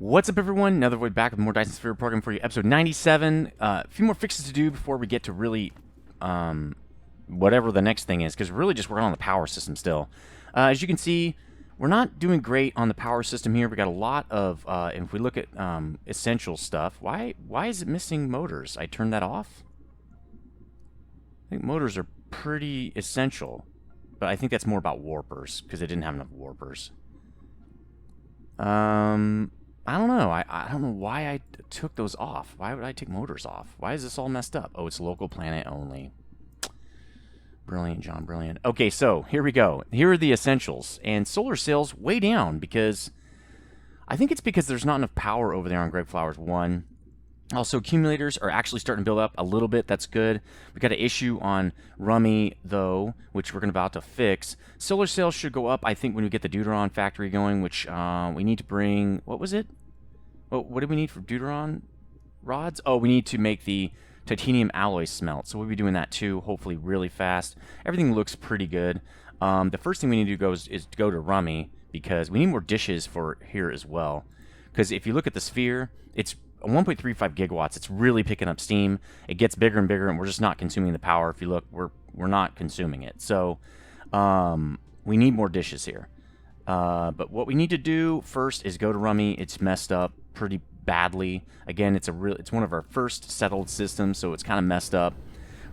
What's up, everyone? Another way back with more Dyson Sphere Program for you, episode 97. A few more fixes to do before we get to really, whatever the next thing is, because we're really just working on the power system still. As you can see, we're not doing great on the power system here. We got a lot of, if we look at essential stuff, why is it missing motors? I turned that off. I think motors are pretty essential, but I think that's more about warpers, because it didn't have enough warpers. I don't know. I don't know why I took those off. Why would I take motors off? Why is this all messed up? Oh, it's local planet only. Brilliant, John, brilliant. Okay, so here we go. Here are the essentials. And solar sails way down because I think it's because there's not enough power over there on Greg Flowers 1. Also, accumulators are actually starting to build up a little bit. That's good. We got an issue on Rummy, though, which we're about to fix. Solar sails should go up, I think, when we get the Deuteron factory going, which we need to bring... What was it? Oh, what did we need for Deuteron rods? Oh, we need to make the titanium alloy smelt. So we'll be doing that, too, hopefully really fast. Everything looks pretty good. The first thing we need to do is to go to Rummy, because we need more dishes for here as well. Because if you look at the sphere, it's 1.35 gigawatts. It's really picking up steam. It gets bigger and bigger, and we're just not consuming the power. If you look, we're not consuming it. So we need more dishes here. But what we need to do first is go to Rummy. It's messed up pretty badly. Again, it's one of our first settled systems, so it's kind of messed up.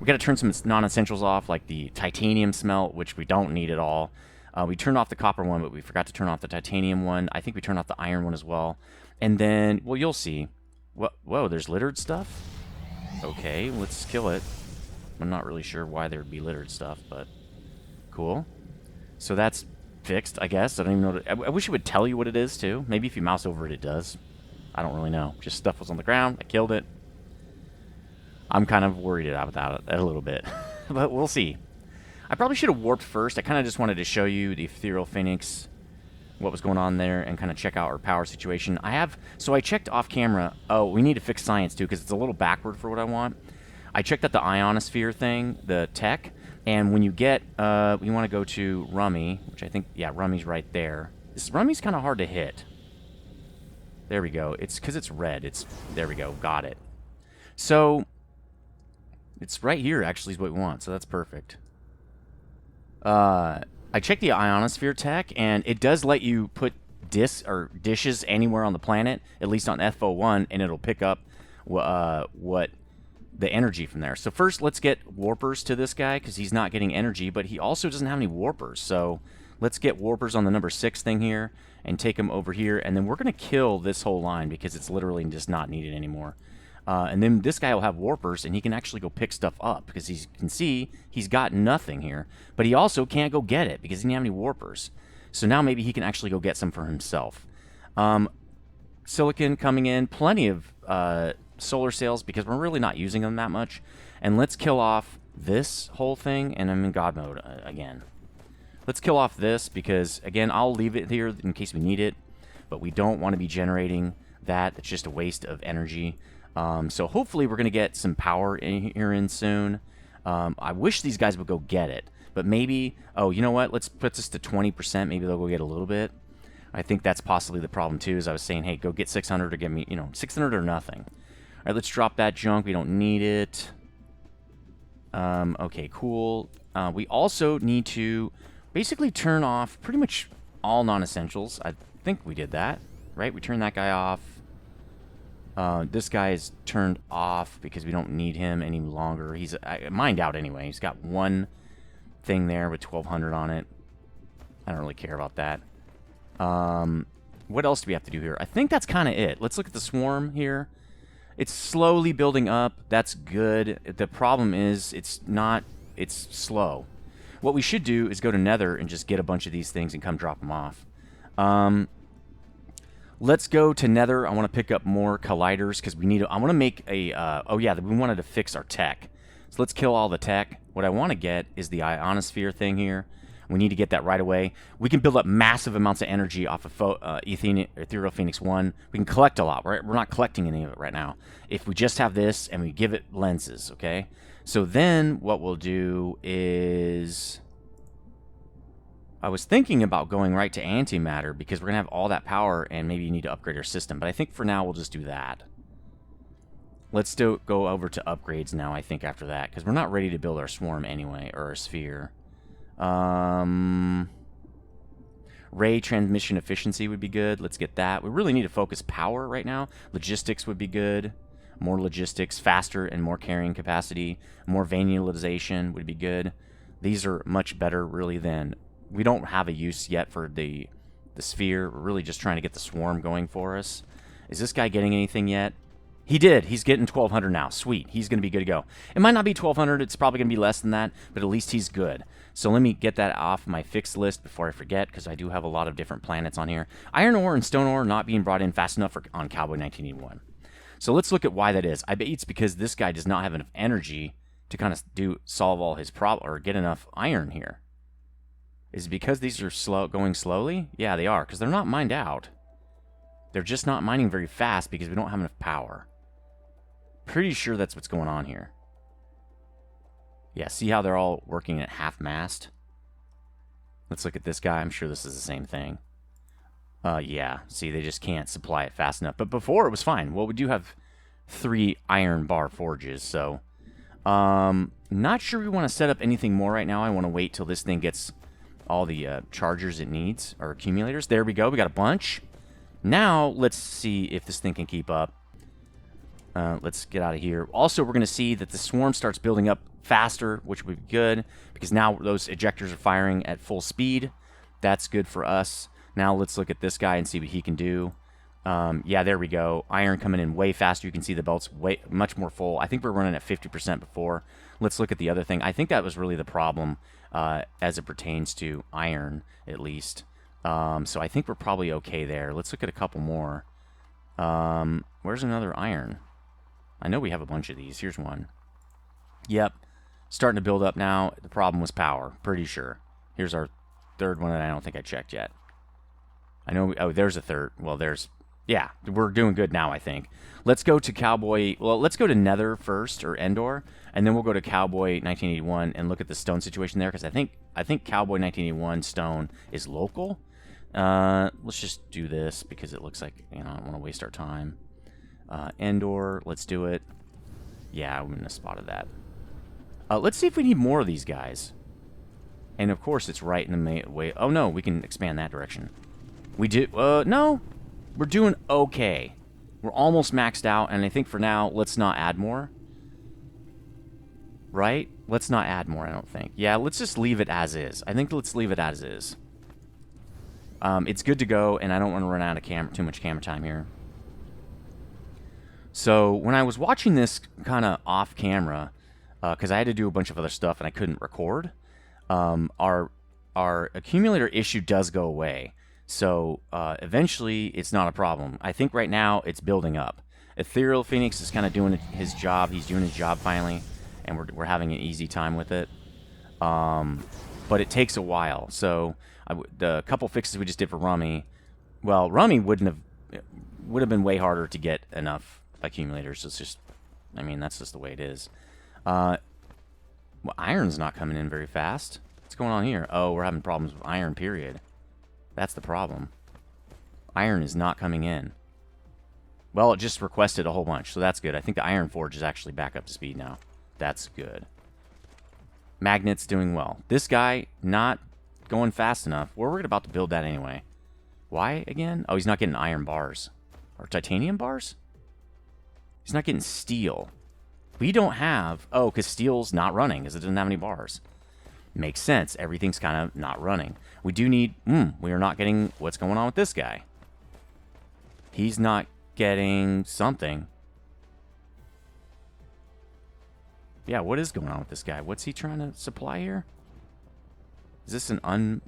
We got to turn some non-essentials off, like the titanium smelt, which we don't need at all. We turned off the copper one, but we forgot to turn off the titanium one. I think we turned off the iron one as well. And then, well, you'll see. Whoa, there's littered stuff? Okay, let's kill it. I'm not really sure why there would be littered stuff, but cool. So that's fixed, I guess. I don't even know. I wish it would tell you what it is, too. Maybe if you mouse over it, it does. I don't really know. Just stuff was on the ground. I killed it. I'm kind of worried about it a little bit, but we'll see. I probably should have warped first. I kind of just wanted to show you the Ethereal Phoinex, what was going on there, and kind of check out our power situation. So I checked off camera. Oh, we need to fix science too, because it's a little backward for what I want. I checked out the ionosphere thing, the tech, and when you get, you want to go to Rummy, which I think, yeah, Rummy's right there. Rummy's kind of hard to hit. There we go. It's because it's red. There we go. Got it. So it's right here, actually, is what we want. So that's perfect. I checked the ionosphere tech, and it does let you put dishes anywhere on the planet, at least on FO1, and it'll pick up what the energy from there. So first, let's get warpers to this guy, because he's not getting energy, but he also doesn't have any warpers. So let's get warpers on the number 6 thing here, and take them over here, and then we're going to kill this whole line, because it's literally just not needed anymore. And then this guy will have warpers, and he can actually go pick stuff up, because you can see he's got nothing here. But he also can't go get it, because he doesn't have any warpers. So now maybe he can actually go get some for himself. Silicon coming in, plenty of solar sails, because we're really not using them that much. And let's kill off this whole thing, and I'm in God mode again. Let's kill off this, because, again, I'll leave it here in case we need it. But we don't want to be generating that. It's just a waste of energy. So hopefully we're going to get some power in soon. I wish these guys would go get it. But maybe... Oh, you know what? Let's put this to 20%. Maybe they'll go get a little bit. I think that's possibly the problem, too, as I was saying, hey, go get 600 or get me, 600 or nothing. All right, let's drop that junk. We don't need it. Okay, cool. We also need to basically turn off pretty much all non-essentials. I think we did that, right? We turned that guy off. This guy is turned off because we don't need him any longer. He's mined out anyway. He's got one thing there with 1200 on it. I don't really care about that. What else do we have to do here? I think that's kind of it. Let's look at the swarm here. It's slowly building up. That's good. The problem is it's slow. What we should do is go to Nether and just get a bunch of these things and come drop them off. Let's go to Nether. I want to pick up more colliders because we need to... I want to make a... oh, yeah, we wanted to fix our tech. So let's kill all the tech. What I want to get is the ionosphere thing here. We need to get that right away. We can build up massive amounts of energy off of Ethereal Phoinex 1. We can collect a lot. Right? We're not collecting any of it right now. If we just have this and we give it lenses, okay? So then what we'll do is... I was thinking about going right to antimatter because we're going to have all that power and maybe you need to upgrade our system. But I think for now we'll just do that. Let's go over to upgrades now, I think, after that. Because we're not ready to build our swarm anyway, or our sphere. Ray transmission efficiency would be good. Let's get that. We really need to focus power right now. Logistics would be good. More logistics, faster and more carrying capacity. More vanillization would be good. These are much better, really, than... We don't have a use yet for the sphere. We're really just trying to get the swarm going for us. Is this guy getting anything yet? He did. He's getting 1,200 now. Sweet. He's going to be good to go. It might not be 1,200. It's probably going to be less than that, but at least he's good. So let me get that off my fixed list before I forget, because I do have a lot of different planets on here. Iron ore and stone ore not being brought in fast enough on Cowboy 1981. So let's look at why that is. I bet it's because this guy does not have enough energy to kind of solve all his problems or get enough iron here. Is it because these are going slowly? Yeah, they are, because they're not mined out. They're just not mining very fast because we don't have enough power. Pretty sure that's what's going on here. Yeah, see how they're all working at half-mast? Let's look at this guy. I'm sure this is the same thing. Yeah, see, they just can't supply it fast enough. But before, it was fine. Well, we do have 3 iron bar forges, so... not sure we want to set up anything more right now. I want to wait till this thing gets all the chargers it needs, or accumulators. There we go. We got a bunch. Now, let's see if this thing can keep up. Let's get out of here. Also, we're going to see that the swarm starts building up faster, which would be good, because now those ejectors are firing at full speed. That's good for us. Now, let's look at this guy and see what he can do. Yeah, there we go. Iron coming in way faster. You can see the belt's much more full. I think we're running at 50% before. Let's look at the other thing. I think that was really the problem as it pertains to iron, at least. So I think we're probably okay there. Let's look at a couple more. Where's another iron? I know we have a bunch of these. Here's one. Yep. Starting to build up now. The problem was power. Pretty sure. Here's our third one that I don't think I checked yet. I know... Oh, there's a third. Well, there's... Yeah, we're doing good now, I think. Let's go to Cowboy... Well, let's go to Nether first, or Endor, and then we'll go to Cowboy 1981 and look at the stone situation there, because I think Cowboy 1981 stone is local. Let's just do this, because it looks like, I don't want to waste our time. Endor, let's do it. Yeah, I wouldn't have spotted that. Let's see if we need more of these guys. And, of course, it's right in the way... Oh, no, we can expand that direction. We do... no. We're doing okay. We're almost maxed out, and I think for now, let's not add more. Right? Let's not add more, I don't think. Yeah, let's just leave it as is. I think let's leave it as is. It's good to go, and I don't want to run out of too much camera time here. So, when I was watching this kind of off-camera, because I had to do a bunch of other stuff and I couldn't record, our accumulator issue does go away. So, eventually, it's not a problem. I think right now, it's building up. Ethereal Phoinex is kind of doing his job. He's doing his job finally, and we're having an easy time with it. But it takes a while. So, the couple fixes we just did for Rummy, well, Rummy would have been way harder to get enough accumulators. It's just, I mean, that's just the way it is. Well, iron's not coming in very fast. What's going on here? Oh, we're having problems with iron, period. That's the problem. Iron is not coming in. Well, it just requested a whole bunch, so that's good. I think the Iron Forge is actually back up to speed now. That's good. Magnet's doing well. This guy, not going fast enough. We're about to build that anyway. Why again? Oh, he's not getting iron bars. Or titanium bars? He's not getting steel. We don't have... Oh, because steel's not running, because it doesn't have any bars. Makes sense. Everything's kind of not running. We do need... we are not getting... What's going on with this guy? He's not getting something. Yeah, what is going on with this guy? What's he trying to supply here? Is this an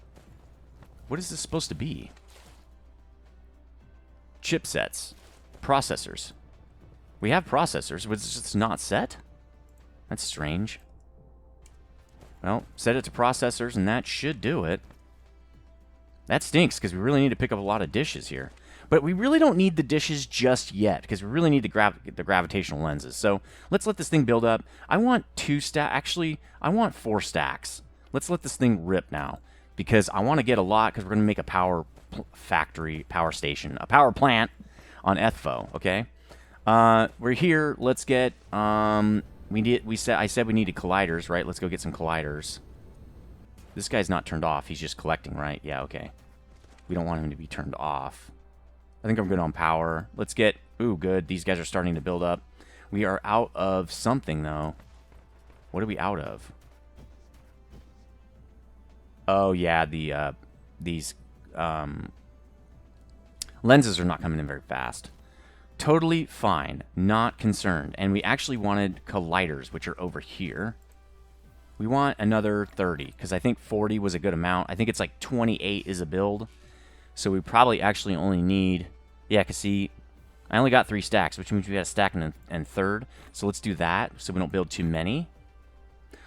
What is this supposed to be? Chipsets. Processors. We have processors, but it's just not set? That's strange. Well, set it to processors, and that should do it. That stinks, because we really need to pick up a lot of dishes here. But we really don't need the dishes just yet, because we really need the gravitational lenses. So, let's let this thing build up. I want 2 stacks. Actually, I want 4 stacks. Let's let this thing rip now. because I want to get a lot, because we're going to make a power factory, power station, a power plant on ETHFO, okay? We're here. Let's get, I said we needed colliders, right? Let's go get some colliders. This guy's not turned off. He's just collecting, right? Yeah, okay. We don't want him to be turned off. I think I'm good on power. Let's get... Ooh, good. These guys are starting to build up. We are out of something, though. What are we out of? Oh, yeah, these lenses are not coming in very fast. Totally fine. Not concerned. And we actually wanted colliders, which are over here. We want another 30, because I think 40 was a good amount. I think it's like 28 is a build. So we probably actually only need... Yeah, because see, I only got 3 stacks, which means we got a stack and third. So let's do that, so we don't build too many.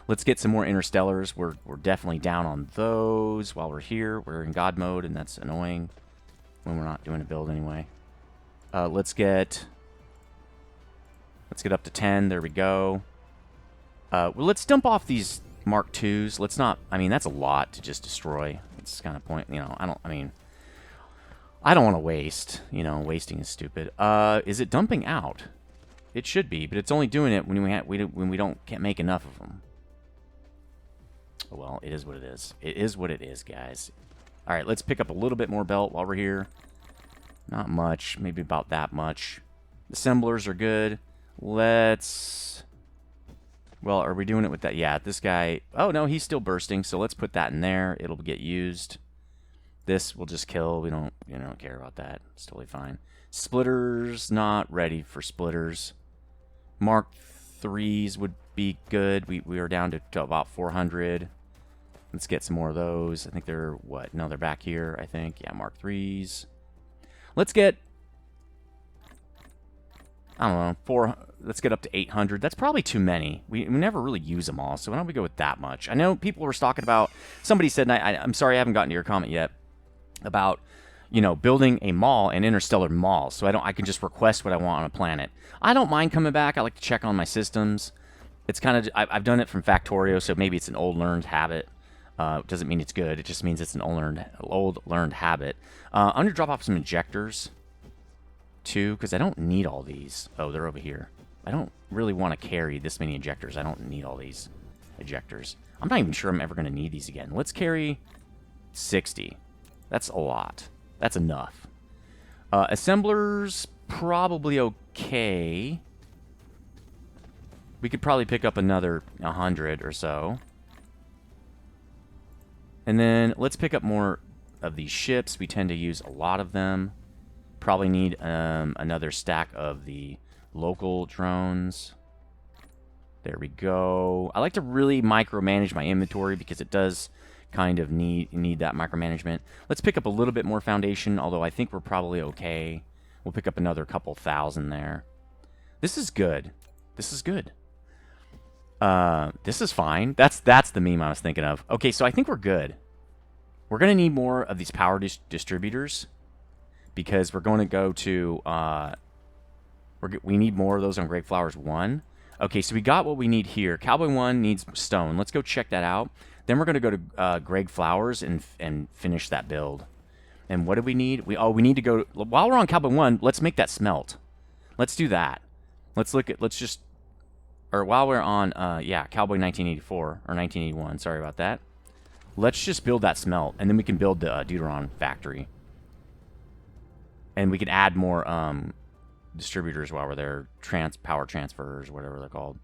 Let's get some more interstellars. We're definitely down on those while we're here. We're in God mode, and that's annoying when we're not doing a build anyway. Let's get up to 10. There we go. Well, let's dump off these Mark IIs. Let's not... I mean, that's a lot to just destroy. It's kind of point... You know, I don't want to waste. You know, wasting is stupid. Is it dumping out? It should be, but it's only doing it when can't make enough of them. Oh, well, it is what it is. It is what it is, guys. All right, let's pick up a little bit more belt while we're here. Not much. Maybe about that much. Assemblers are good. Let's... Well, are we doing it with that? Yeah, this guy... Oh, no, he's still bursting, so let's put that in there. It'll get used. This will just kill. We don't care about that. It's totally fine. Splitters, not ready for splitters. Mark 3s would be good. We are down to about 400. Let's get some more of those. I think they're, what? No, they're back here, I think. Yeah, Mark 3s. Let's get... I don't know, let's get up to 800. That's probably too many. We never really use them all, so why don't we go with that much? I know people were talking about... Somebody said, and I'm sorry I haven't gotten to your comment yet, about, you know, building a mall, an interstellar mall, so I can just request what I want on a planet. I don't mind coming back. I like to check on my systems. It's kind of... I've done it from Factorio, so maybe it's an old learned habit. It doesn't mean it's good. It just means it's an old learned habit. I'm going to drop off some injectors, too, because I don't need all these. Oh, they're over here. I don't really want to carry this many injectors. I don't need all these injectors. I'm not even sure I'm ever going to need these again. Let's carry 60. That's a lot. That's enough. Assemblers, probably okay. We could probably pick up another 100 or so. And then let's pick up more of these ships. We tend to use a lot of them. Probably need another stack of the local drones. There we go. I like to really micromanage my inventory because it does kind of need that micromanagement. Let's pick up a little bit more foundation, although I think we're probably okay. We'll pick up another couple thousand there. This is good. This is good. This is fine. That's the meme I was thinking of. Okay, so I think we're good. We're going to need more of these power distributors because we're going to go to... we need more of those on Great Flowers 1. Okay, so we got what we need here. Cowboy 1 needs stone. Let's go check that out. Then we're going to go to Greg Flowers and finish that build. And what do we need? We need to go... While we're on Cowboy 1, let's make that smelt. Let's do that. Let's just... Or while we're on, yeah, Cowboy 1984, or 1981, sorry about that. Let's just build that smelt, and then we can build the Deuteron factory. And we can add more distributors while we're there, power transfers, whatever they're called.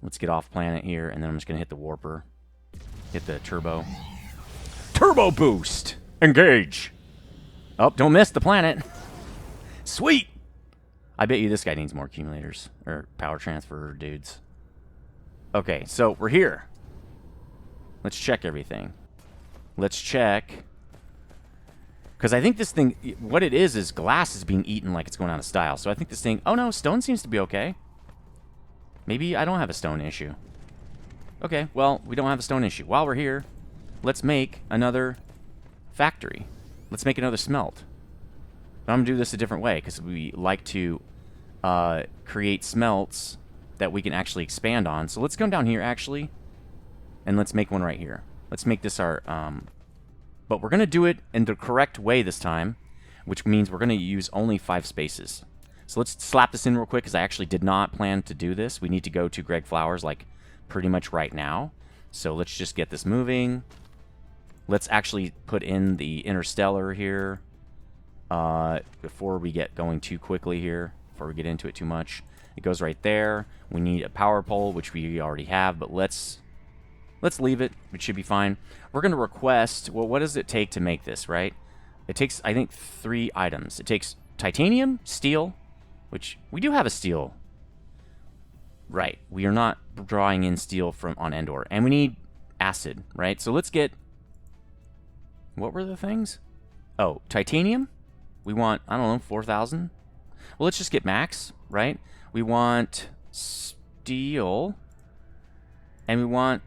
Let's get off planet here, and then I'm just going to hit the warper. Hit the turbo. Turbo boost! Engage! Oh, don't miss the planet. Sweet! I bet you this guy needs more accumulators, or power transfer dudes. Okay, so we're here. Let's check everything. Let's check. Because I think this thing, what it is glass is being eaten like it's going out of style. So I think this thing, oh no, stone seems to be okay. Maybe I don't have a stone issue. Okay, well, we don't have a stone issue. While we're here, let's make another factory. Let's make another smelt. But I'm going to do this a different way because we like to create smelts that we can actually expand on. So let's go down here, actually, and let's make one right here. Let's make this our But we're going to do it in the correct way this time, which means we're going to use only 5 spaces. So let's slap this in real quick, because I actually did not plan to do this. We need to go to Greg Flowers, like, pretty much right now. So let's just get this moving. Let's actually put in the interstellar here before we get going too quickly here, before we get into it too much. It goes right there. We need a power pole, which we already have, but let's leave it. It should be fine. We're going to request, well, what does it take to make this, right? It takes, I think, 3 items. It takes titanium, steel, which we do have a steel. Right. We are not drawing in steel from on Endor. And we need acid, right? So let's get, what were the things? Oh, titanium. We want, I don't know, 4,000. Well, let's just get max, right? We want steel. And we want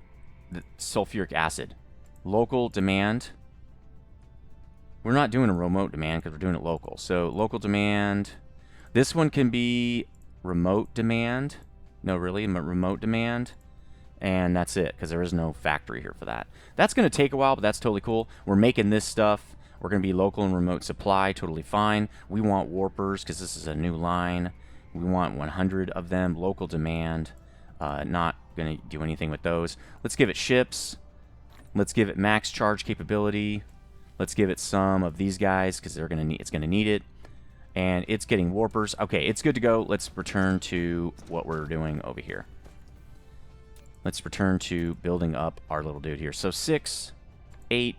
the sulfuric acid. Local demand. We're not doing a remote demand because we're doing it local. So local demand. This one can be remote demand. No, really, remote demand. And that's it, because there is no factory here for that. That's going to take a while, but that's totally cool. We're making this stuff. We're going to be local and remote supply, totally fine. We want warpers, because this is a new line. We want 100 of them, local demand. Not going to do anything with those. Let's give it ships. Let's give it max charge capability. Let's give it some of these guys, because they're going to need, it's going to need it. And it's getting warpers. Okay, it's good to go. Let's return to what we're doing over here. Let's return to building up our little dude here. So 6, 8,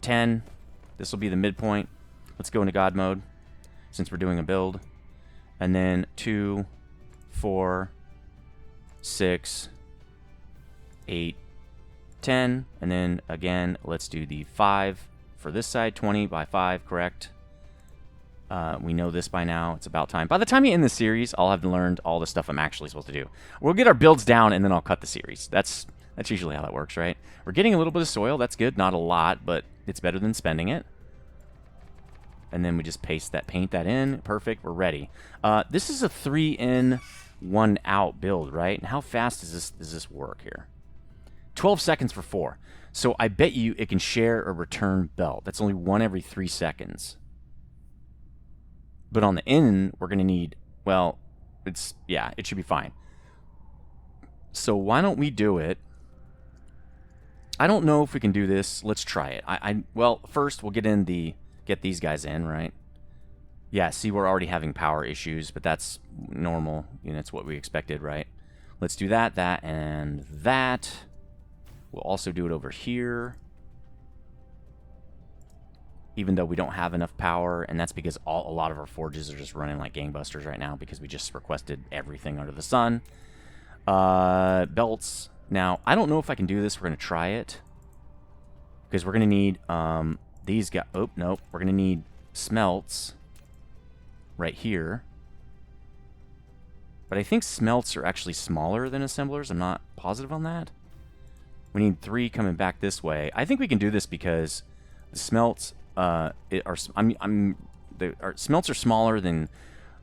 10. This will be the midpoint. Let's go into God mode, since we're doing a build. And then 2, 4, 6, 8, 10. And then, again, let's do the 5 for this side. 20 by 5, correct? We know this by now. It's about time. By the time you end the series, I'll have learned all the stuff I'm actually supposed to do. We'll get our builds down, and then I'll cut the series. That's usually how that works, right? We're getting a little bit of soil. That's good. Not a lot, but it's better than spending it. And then we just paint that in. Perfect. We're ready. This is a 3 in, 1 out build, right? And how fast does this work here? 12 seconds for 4. So I bet you it can share a return belt. That's only 1 every 3 seconds. But on the in, we're going to need, well, yeah, it should be fine. So why don't we do it? I don't know if we can do this. Let's try it. Well, first we'll get these guys in, right? Yeah, see, we're already having power issues, but that's normal. You know, it's what we expected, right? Let's do that, and that. We'll also do it over here. Even though we don't have enough power, and that's because a lot of our forges are just running like gangbusters right now because we just requested everything under the sun. Belts. Now, I don't know if I can do this. We're going to try it. Because we're going to need these guys. Oh, nope. We're going to need smelts right here. But I think smelts are actually smaller than assemblers. I'm not positive on that. We need 3 coming back this way. I think we can do this because the smelts... smelts are smaller than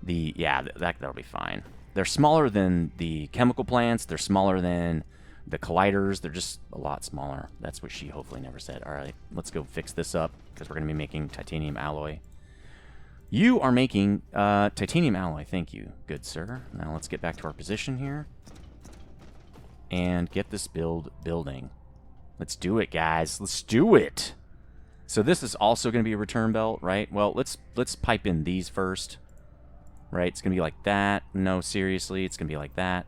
the, yeah, that'll be fine. They're smaller than the chemical plants. They're smaller than the colliders. They're just a lot smaller. That's what she hopefully never said. All right, let's go fix this up because we're going to be making titanium alloy. You are making titanium alloy. Thank you, good sir. Now let's get back to our position here and get this building. Let's do it, guys. Let's do it. So this is also going to be a return belt, right? Well, let's pipe in these first, right? It's going to be like that. No, seriously, it's going to be like that,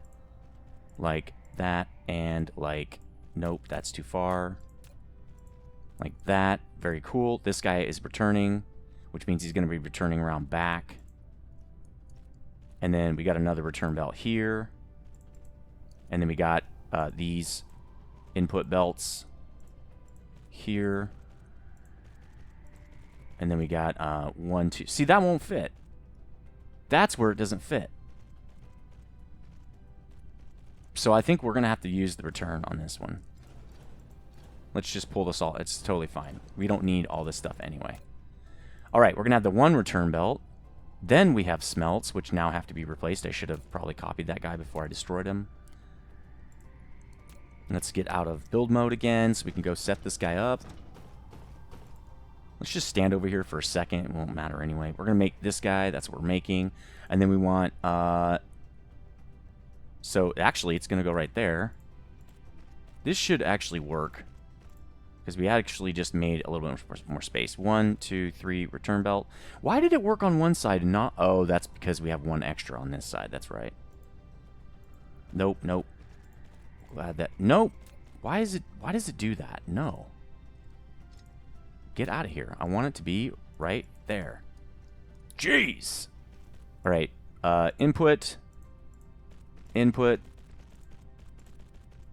and like, nope, that's too far. Like that. Very cool. This guy is returning, which means he's going to be returning around back. And then we got another return belt here. And then we got these input belts here. And then we got 1, 2. See, that won't fit. That's where it doesn't fit. So I think we're going to have to use the return on this one. Let's just pull this all. It's totally fine. We don't need all this stuff anyway. All right, we're going to have the 1 return belt. Then we have smelts, which now have to be replaced. I should have probably copied that guy before I destroyed him. Let's get out of build mode again so we can go set this guy up. Let's just stand over here for a second. It won't matter anyway. We're going to make this guy. That's what we're making. And then we want... so actually, it's going to go right there. This should actually work. Because we actually just made a little bit more space. 1, 2, 3, return belt. Why did it work on one side and not... Oh, that's because we have one extra on this side. That's right. Nope, nope. Glad that... Nope. Why does it do that? No. Get out of here. I want it to be right there. Jeez. All right. Input. Input.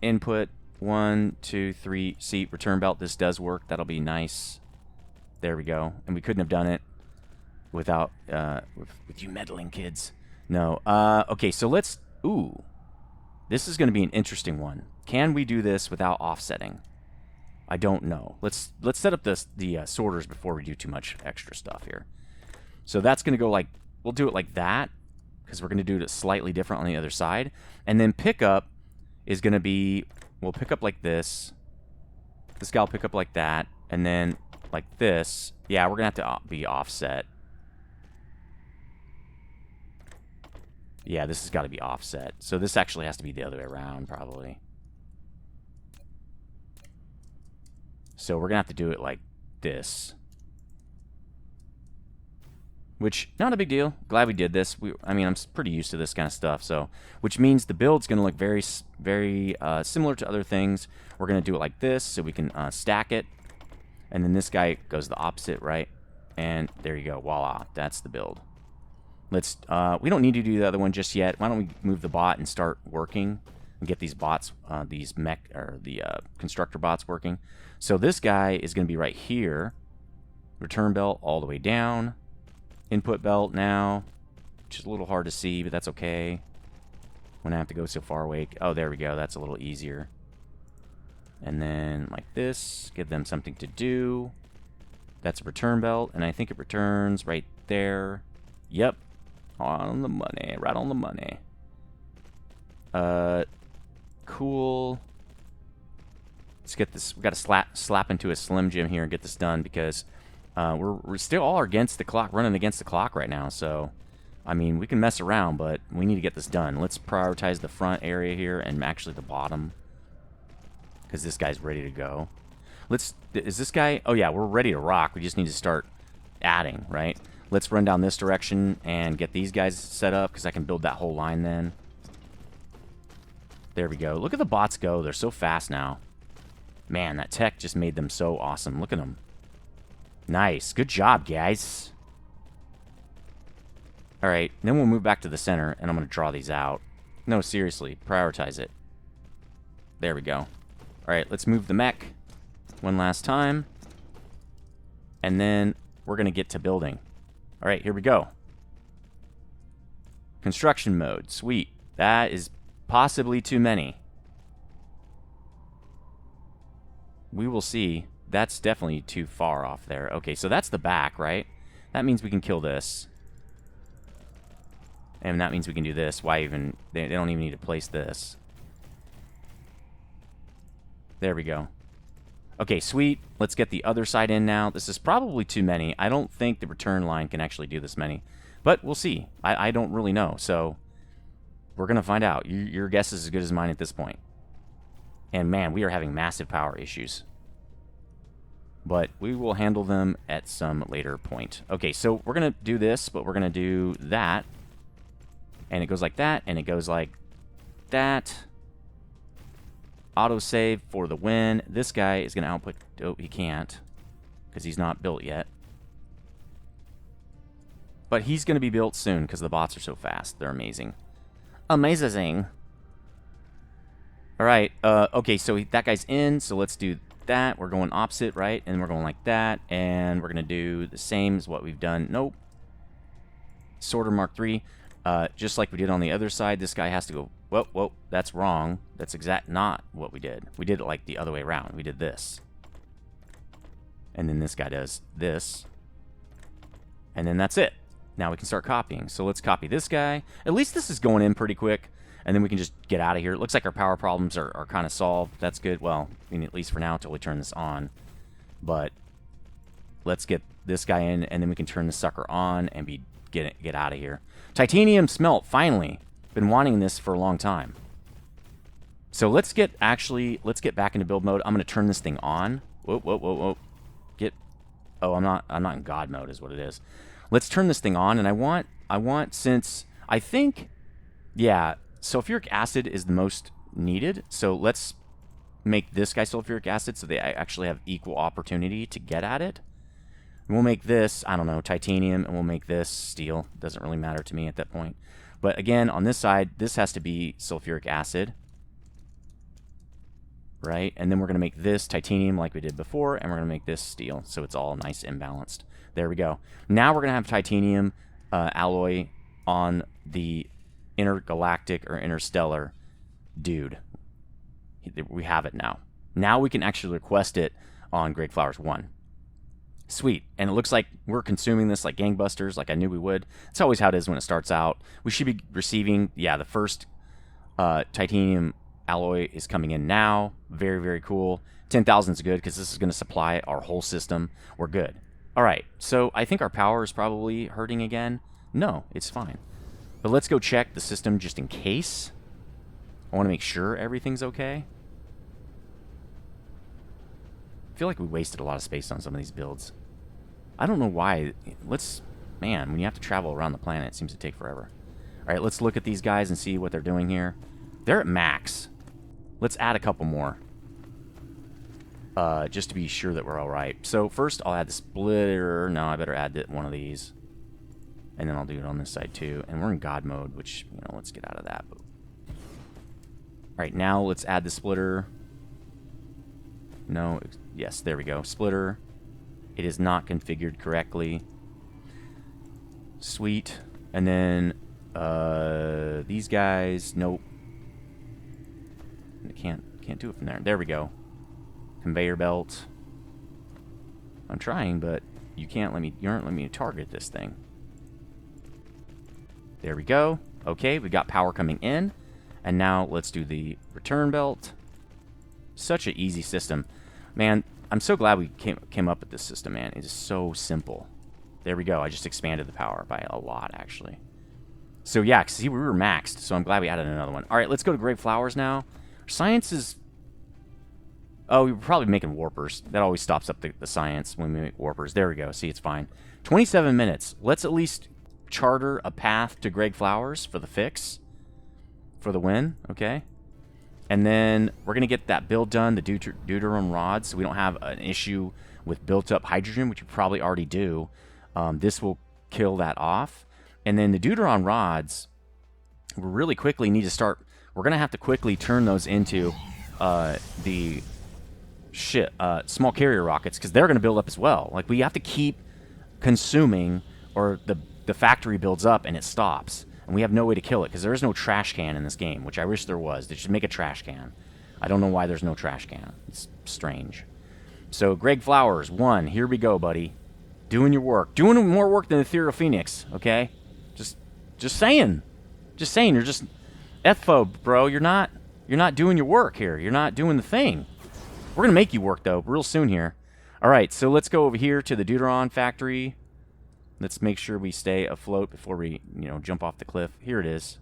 Input. 1, 2, 3. See, return belt. This does work. That'll be nice. There we go. And we couldn't have done it without with you meddling kids. No. Okay. So let's. Ooh. This is going to be an interesting one. Can we do this without offsetting? I don't know. Let's set up the sorters before we do too much extra stuff here. So that's going to go like, we'll do it like that, because we're going to do it slightly different on the other side. And then pickup is going to be, we'll pick up like this. This guy will pick up like that. And then like this. Yeah, we're going to have to be offset. Yeah, this has got to be offset. So this actually has to be the other way around, probably. So we're going to have to do it like this. Which, not a big deal. Glad we did this. I mean, I'm pretty used to this kind of stuff. So, which means the build's going to look very similar to other things. We're going to do it like this so we can stack it. And then this guy goes the opposite, right? And there you go. Voila. That's the build. Let's, we don't need to do the other one just yet. Why don't we move the bot and start working and get these bots, these constructor bots working. So this guy is going to be right here. Return belt all the way down. Input belt now, which is a little hard to see, but that's okay. When I have to go so far away. Oh, there we go. That's a little easier. And then like this, give them something to do. That's a return belt, and I think it returns right there. Yep. On the money. Right on the money. Cool. Let's get this. We've got to slap into a Slim Jim here and get this done because we're still all against the clock, running against the clock right now. So, I mean, we can mess around, but we need to get this done. Let's prioritize the front area here and actually the bottom because this guy's ready to go. Is this guy? Oh, yeah, we're ready to rock. We just need to start adding, right? Let's run down this direction and get these guys set up because I can build that whole line then. There we go. Look at the bots go. They're so fast now. Man, that tech just made them so awesome. Look at them. Nice. Good job, guys. All right. Then we'll move back to the center, and I'm going to draw these out. No, seriously. Prioritize it. There we go. All right. Let's move the mech one last time. And then we're going to get to building. All right. Here we go. Construction mode. Sweet. That is possibly too many. We will see. That's definitely too far off there. Okay, so that's the back, right? That means we can kill this. And that means we can do this. Why even... They don't even need to place this. There we go. Okay, sweet. Let's get the other side in now. This is probably too many. I don't think the return line can actually do this many. But we'll see. I don't really know. So, we're going to find out. Your guess is as good as mine at this point. And man, we are having massive power issues. But we will handle them at some later point. Okay, so we're going to do this, but we're going to do that. And it goes like that, and it goes like that. Autosave for the win. This guy is going to output... Oh, he can't. Because he's not built yet. But he's going to be built soon because the bots are so fast. They're amazing. Amazing. All right. Okay, so that guy's in, so let's do that. We're going opposite, right? And we're going like that, and we're going to do the same as what we've done. Nope. Sorter Mark III. Just like we did on the other side, this guy has to go, whoa, whoa, that's wrong. That's not what we did. We did it like the other way around. We did this. And then this guy does this. And then that's it. Now we can start copying. So let's copy this guy. At least this is going in pretty quick. And then we can just get out of here. It looks like our power problems are kind of solved. That's good. Well, I mean, at least for now until we turn this on. But let's get this guy in, and then we can turn the sucker on and get out of here. Titanium smelt, finally. Been wanting this for a long time. So let's get back into build mode. I'm going to turn this thing on. Whoa, whoa, whoa, whoa. Oh, I'm not in God mode is what it is. Let's turn this thing on, and I want since I think, yeah, sulfuric acid is the most needed. So let's make this guy sulfuric acid so they actually have equal opportunity to get at it. And we'll make this, I don't know, titanium, and we'll make this steel. Doesn't really matter to me at that point. But again, on this side, this has to be sulfuric acid. Right? And then we're going to make this titanium like we did before, and we're going to make this steel, so it's all nice and balanced. There we go. Now we're going to have titanium alloy on the intergalactic or interstellar dude. We have it now. Now we can actually request it on Great Flowers 1. Sweet. And it looks like we're consuming this like gangbusters, like I knew we would. It's always how it is when it starts out. We should be receiving, yeah, the first titanium alloy is coming in now. Very, very cool. 10,000 is good because this is going to supply our whole system. We're good. All right. So I think our power is probably hurting again. No, it's fine. But let's go check the system just in case. I want to make sure everything's okay. I feel like we wasted a lot of space on some of these builds. I don't know why. Man, when you have to travel around the planet, it seems to take forever. All right, let's look at these guys and see what they're doing here. They're at max. Let's add a couple more. Just to be sure that we're all right. So first I'll add the splitter. No, I better add one of these. And then I'll do it on this side too. And we're in God mode, which, you know, let's get out of that. All right, now let's add the splitter. No, yes, there we go. Splitter. It is not configured correctly. Sweet. And then these guys, nope. Can't do it from there. There we go. Conveyor belt. I'm trying, but you aren't letting me target this thing. There we go. Okay, we got power coming in. And now let's do the return belt. Such an easy system. Man, I'm so glad we came up with this system, man. It is so simple. There we go. I just expanded the power by a lot, actually. So yeah, see, we were maxed, so I'm glad we added another one. All right, let's go to Great Flowers now. Science is... Oh, we were probably making warpers. That always stops up the science when we make warpers. There we go. See, it's fine. 27 minutes. Let's at least charter a path to Great Flowers for the fix. For the win, okay? And then we're going to get that build done, the deuterium rods, so we don't have an issue with built-up hydrogen, which we probably already do. This will kill that off. And then the deuterium rods, we really quickly need to start... We're going to have to quickly turn those into the small carrier rockets, because they're going to build up as well. Like, we have to keep consuming, or the factory builds up and it stops. And we have no way to kill it, because there is no trash can in this game, which I wish there was. They should make a trash can. I don't know why there's no trash can. It's strange. So, Greg Flowers, 1. Here we go, buddy. Doing your work. Doing more work than Ethereal Phoinex, okay? Just saying. Just saying, you're just... Ethphobe, bro, you're not doing your work here. You're not doing the thing. We're going to make you work, though, real soon here. All right, so let's go over here to the Deuteron factory. Let's make sure we stay afloat before we, jump off the cliff. Here it is.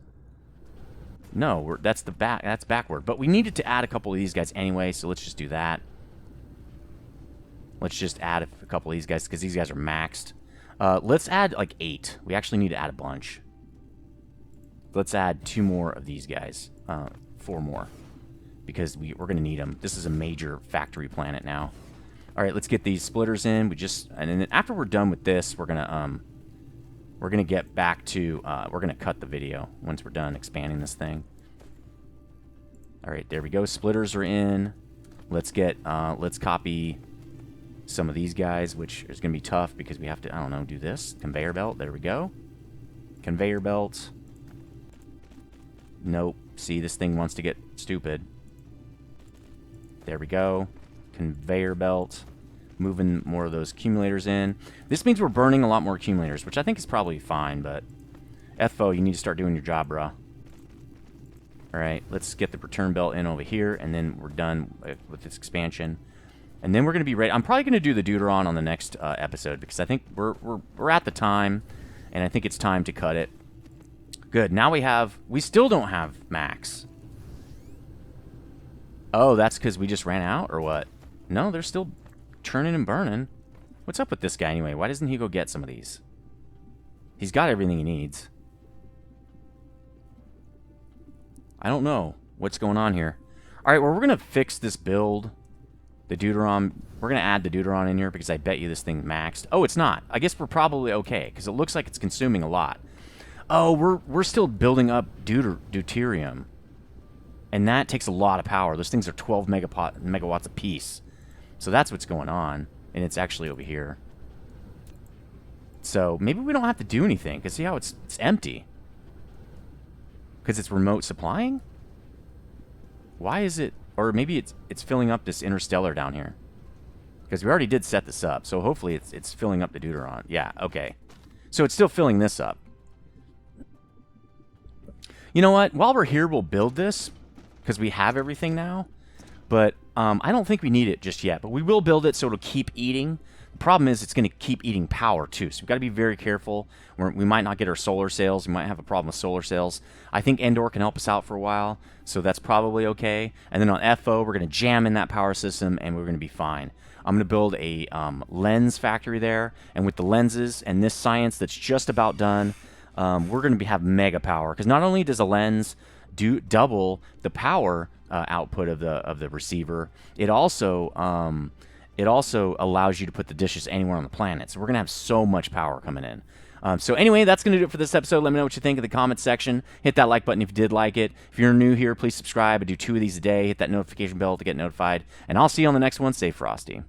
No, that's backward. But we needed to add a couple of these guys anyway, so let's just do that. Let's just add a couple of these guys, because these guys are maxed. Let's add, like, 8. We actually need to add a bunch. Let's add 2 more of these guys. 4 more. Because we're going to need them. This is a major factory planet now. All right, let's get these splitters in. And then after we're done with this, we're gonna get back to we're gonna cut the video once we're done expanding this thing. All right, there we go. Splitters are in. Let's copy some of these guys, which is gonna be tough because we have to, I don't know, do this conveyor belt. There we go. Conveyor belt. Nope. See, this thing wants to get stupid. There we go. Conveyor belt. Moving more of those accumulators in. This means we're burning a lot more accumulators, which I think is probably fine, but... Ethfo, you need to start doing your job, bruh. All right, let's get the return belt in over here, and then we're done with this expansion. And then we're going to be ready. I'm probably going to do the Deuteron on the next episode because I think we're at the time, and I think it's time to cut it. Good. Now we still don't have max. Oh, that's because we just ran out, or what? No, they're still churning and burning. What's up with this guy anyway? Why doesn't he go get some of these? He's got everything he needs. I don't know what's going on here. All right, well, we're going to fix this build. The Deuteron, we're going to add the Deuteron in here because I bet you this thing maxed. Oh, it's not. I guess we're probably okay because it looks like it's consuming a lot. Oh, we're still building up deuterium. And that takes a lot of power. Those things are 12 megawatts a piece. So that's what's going on. And it's actually over here. So maybe we don't have to do anything. Because see how it's empty? Because it's remote supplying? Why is it... Or maybe it's filling up this interstellar down here. Because we already did set this up. So hopefully it's filling up the Deuteron. Yeah, okay. So it's still filling this up. You know what? While we're here, we'll build this. Because we have everything now. But I don't think we need it just yet. But we will build it so it'll keep eating. The problem is it's going to keep eating power too. So we've got to be very careful. We might not get our solar sails. We might have a problem with solar sails. I think Endor can help us out for a while. So that's probably okay. And then on FO, we're going to jam in that power system and we're going to be fine. I'm going to build a lens factory there. And with the lenses and this science that's just about done, we're going to have mega power. Because not only does a lens double the power output of the receiver, it also allows you to put the dishes anywhere on the planet. So we're gonna have so much power coming in. So anyway, that's gonna do it for this episode. Let me know what you think in the comments section. Hit that like button if you did like it. If you're new here, please subscribe. I do 2 of these a day. Hit that notification bell to get notified, and I'll see you on the next one. Stay frosty.